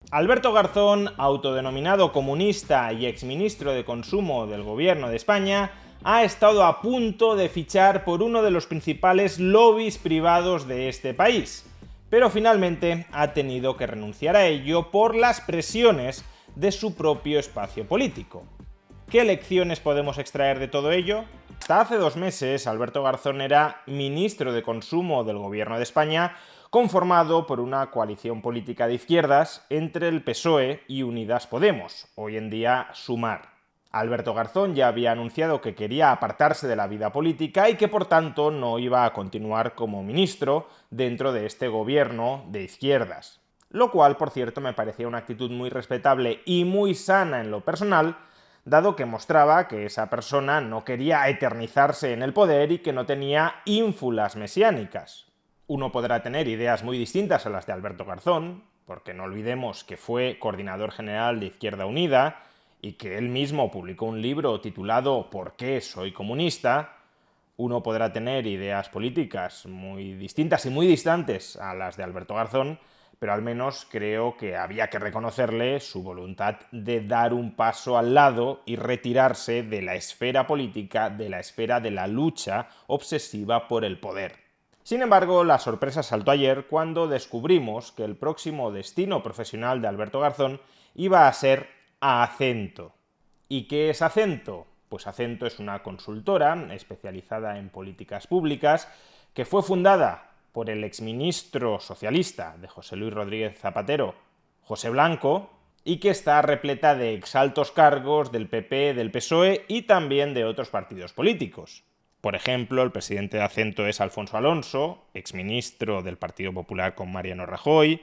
Alberto Garzón, autodenominado comunista y exministro de Consumo del Gobierno de España, ha estado a punto de fichar por uno de los principales lobbies privados de este país, pero finalmente ha tenido que renunciar a ello por las presiones de su propio espacio político. ¿Qué lecciones podemos extraer de todo ello? Hasta hace 2 meses, Alberto Garzón era ministro de Consumo del Gobierno de España, conformado por una coalición política de izquierdas entre el PSOE y Unidas Podemos, hoy en día Sumar. Alberto Garzón ya había anunciado que quería apartarse de la vida política y que por tanto no iba a continuar como ministro dentro de este gobierno de izquierdas. Lo cual, por cierto, me parecía una actitud muy respetable y muy sana en lo personal, dado que mostraba que esa persona no quería eternizarse en el poder y que no tenía ínfulas mesiánicas. Uno podrá tener ideas muy distintas a las de Alberto Garzón, porque no olvidemos que fue coordinador general de Izquierda Unida y que él mismo publicó un libro titulado ¿Por qué soy comunista? Uno podrá tener ideas políticas muy distintas y muy distantes a las de Alberto Garzón, pero al menos creo que había que reconocerle su voluntad de dar un paso al lado y retirarse de la esfera política, de la esfera de la lucha obsesiva por el poder. Sin embargo, la sorpresa saltó ayer cuando descubrimos que el próximo destino profesional de Alberto Garzón iba a ser Acento. ¿Y qué es Acento? Pues Acento es una consultora especializada en políticas públicas que fue fundada por el exministro socialista de José Luis Rodríguez Zapatero, José Blanco, y que está repleta de exaltos cargos del PP, del PSOE y también de otros partidos políticos. Por ejemplo, el presidente de Acento es Alfonso Alonso, exministro del Partido Popular con Mariano Rajoy.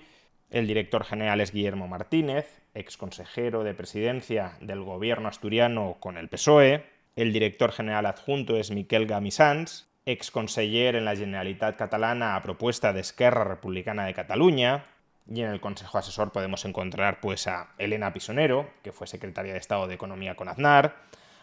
El director general es Guillermo Martínez, exconsejero de presidencia del gobierno asturiano con el PSOE. El director general adjunto es Miquel Gamisans, exconseller en la Generalitat Catalana a propuesta de Esquerra Republicana de Cataluña. Y en el Consejo Asesor podemos encontrar pues a Elena Pisonero, que fue secretaria de Estado de Economía con Aznar,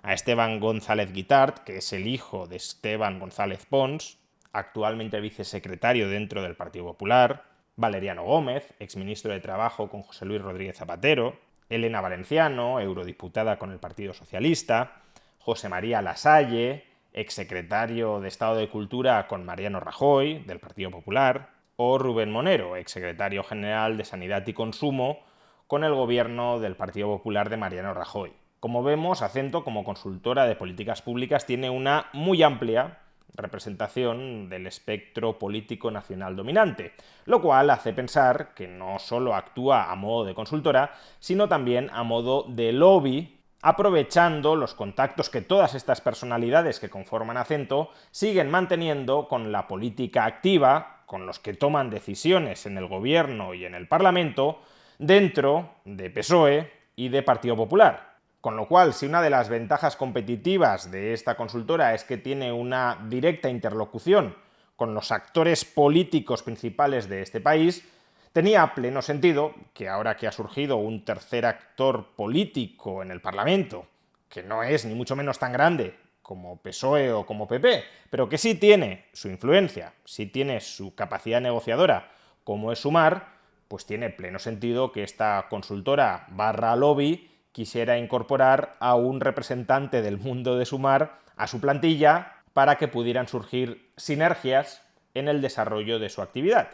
a Esteban González Guitart, que es el hijo de Esteban González Pons, actualmente vicesecretario dentro del Partido Popular, Valeriano Gómez, exministro de Trabajo con José Luis Rodríguez Zapatero, Elena Valenciano, eurodiputada con el Partido Socialista, José María Lasalle, exsecretario de Estado de Cultura con Mariano Rajoy, del Partido Popular, o Rubén Monero, exsecretario general de Sanidad y Consumo con el gobierno del Partido Popular de Mariano Rajoy. Como vemos, Acento, como consultora de políticas públicas, tiene una muy amplia representación del espectro político nacional dominante, lo cual hace pensar que no solo actúa a modo de consultora, sino también a modo de lobby, aprovechando los contactos que todas estas personalidades que conforman Acento siguen manteniendo con la política activa, con los que toman decisiones en el gobierno y en el Parlamento, dentro de PSOE y de Partido Popular. Con lo cual, si una de las ventajas competitivas de esta consultora es que tiene una directa interlocución con los actores políticos principales de este país, tenía pleno sentido que ahora que ha surgido un tercer actor político en el Parlamento, que no es ni mucho menos tan grande como PSOE o como PP, pero que sí tiene su influencia, sí tiene su capacidad negociadora, como es Sumar, pues tiene pleno sentido que esta consultora barra lobby quisiera incorporar a un representante del mundo de Sumar a su plantilla para que pudieran surgir sinergias en el desarrollo de su actividad.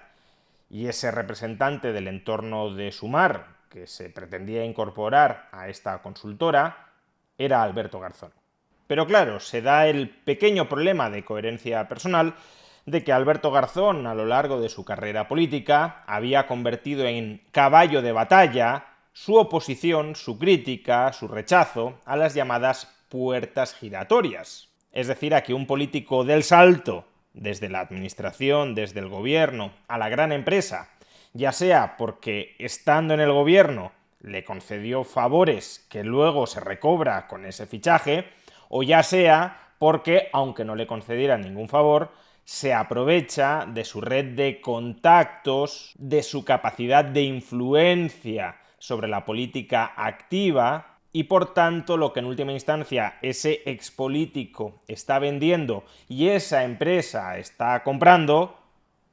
Y ese representante del entorno de Sumar que se pretendía incorporar a esta consultora era Alberto Garzón. Pero claro, se da el pequeño problema de coherencia personal de que Alberto Garzón, a lo largo de su carrera política, había convertido en caballo de batalla su oposición, su crítica, su rechazo a las llamadas puertas giratorias. Es decir, a que un político del salto desde la administración, desde el gobierno, a la gran empresa, ya sea porque estando en el gobierno le concedió favores que luego se recobra con ese fichaje, o ya sea porque, aunque no le concediera ningún favor, se aprovecha de su red de contactos, de su capacidad de influencia sobre la política activa y por tanto lo que en última instancia ese expolítico está vendiendo y esa empresa está comprando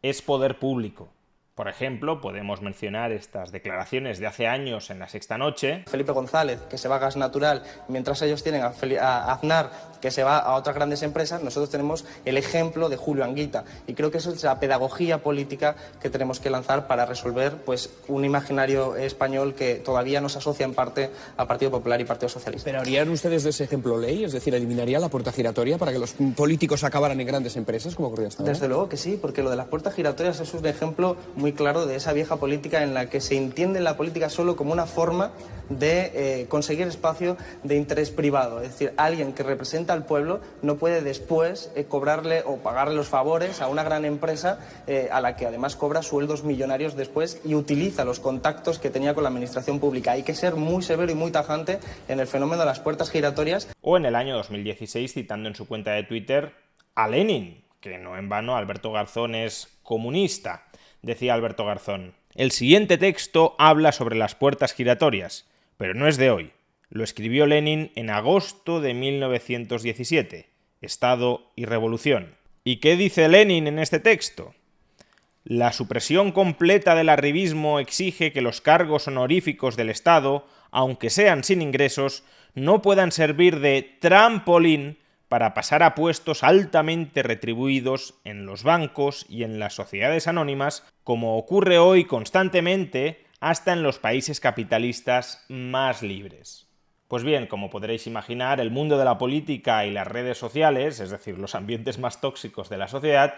es poder público. Por ejemplo, podemos mencionar estas declaraciones de hace años en La Sexta Noche. Felipe González, que se va a Gas Natural, mientras ellos tienen a Aznar, que se va a otras grandes empresas, nosotros tenemos el ejemplo de Julio Anguita. Y creo que eso es la pedagogía política que tenemos que lanzar para resolver pues, un imaginario español que todavía nos asocia en parte al Partido Popular y Partido Socialista. ¿Pero harían ustedes de ese ejemplo ley? Es decir, ¿eliminaría la puerta giratoria para que los políticos acabaran en grandes empresas, como ocurrió hasta ahora? Desde luego que sí, porque lo de las puertas giratorias es un ejemplo muy claro de esa vieja política en la que se entiende la política solo como una forma de conseguir espacio de interés privado. Es decir, alguien que representa al pueblo no puede después cobrarle o pagarle los favores a una gran empresa a la que además cobra sueldos millonarios después y utiliza los contactos que tenía con la administración pública. Hay que ser muy severo y muy tajante en el fenómeno de las puertas giratorias. O en el año 2016, citando en su cuenta de Twitter a Lenin, que no en vano Alberto Garzón es comunista. Decía Alberto Garzón: el siguiente texto habla sobre las puertas giratorias, pero no es de hoy. Lo escribió Lenin en agosto de 1917. Estado y revolución. ¿Y qué dice Lenin en este texto? La supresión completa del arribismo exige que los cargos honoríficos del Estado, aunque sean sin ingresos, no puedan servir de trampolín para pasar a puestos altamente retribuidos en los bancos y en las sociedades anónimas, como ocurre hoy constantemente hasta en los países capitalistas más libres. Pues bien, como podréis imaginar, el mundo de la política y las redes sociales, es decir, los ambientes más tóxicos de la sociedad,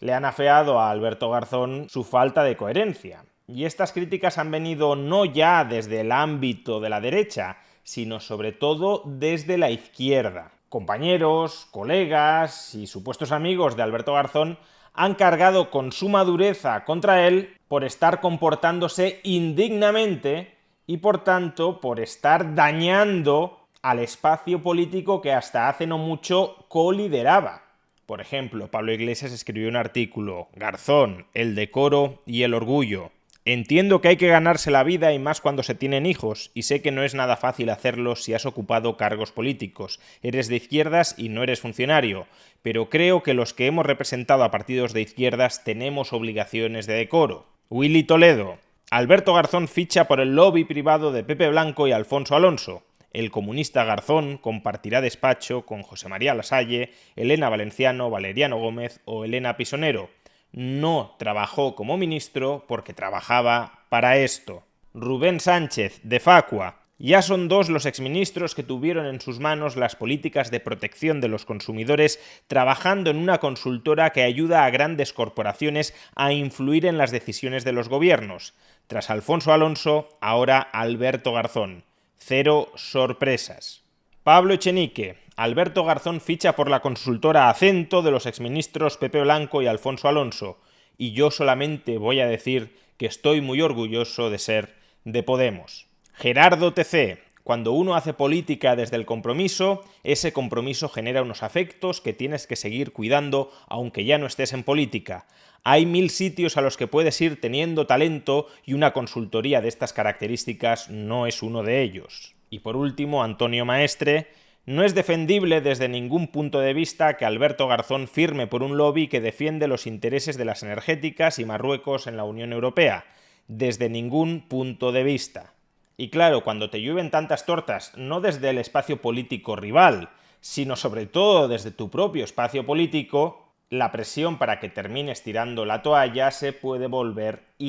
le han afeado a Alberto Garzón su falta de coherencia. Y estas críticas han venido no ya desde el ámbito de la derecha, sino sobre todo desde la izquierda. Compañeros, colegas y supuestos amigos de Alberto Garzón han cargado con suma dureza contra él por estar comportándose indignamente y, por tanto, por estar dañando al espacio político que hasta hace no mucho colideraba. Por ejemplo, Pablo Iglesias escribió un artículo: Garzón, el decoro y el orgullo. Entiendo que hay que ganarse la vida y más cuando se tienen hijos, y sé que no es nada fácil hacerlo si has ocupado cargos políticos. Eres de izquierdas y no eres funcionario, pero creo que los que hemos representado a partidos de izquierdas tenemos obligaciones de decoro. Willy Toledo. Alberto Garzón ficha por el lobby privado de Pepe Blanco y Alfonso Alonso. El comunista Garzón compartirá despacho con José María Lasalle, Elena Valenciano, Valeriano Gómez o Elena Pisonero. No trabajó como ministro porque trabajaba para esto. Rubén Sánchez, de Facua. Ya son dos los exministros que tuvieron en sus manos las políticas de protección de los consumidores trabajando en una consultora que ayuda a grandes corporaciones a influir en las decisiones de los gobiernos. Tras Alfonso Alonso, ahora Alberto Garzón. Cero sorpresas. Pablo Echenique. Alberto Garzón ficha por la consultora Acento de los exministros Pepe Blanco y Alfonso Alonso. Y yo solamente voy a decir que estoy muy orgulloso de ser de Podemos. Gerardo TC. Cuando uno hace política desde el compromiso, ese compromiso genera unos afectos que tienes que seguir cuidando aunque ya no estés en política. Hay 1000 sitios a los que puedes ir teniendo talento y una consultoría de estas características no es uno de ellos. Y por último, Antonio Maestre. No es defendible desde ningún punto de vista que Alberto Garzón firme por un lobby que defiende los intereses de las energéticas y Marruecos en la Unión Europea. Desde ningún punto de vista. Y claro, cuando te llueven tantas tortas, no desde el espacio político rival, sino sobre todo desde tu propio espacio político, la presión para que termines tirando la toalla se puede volver irresistible.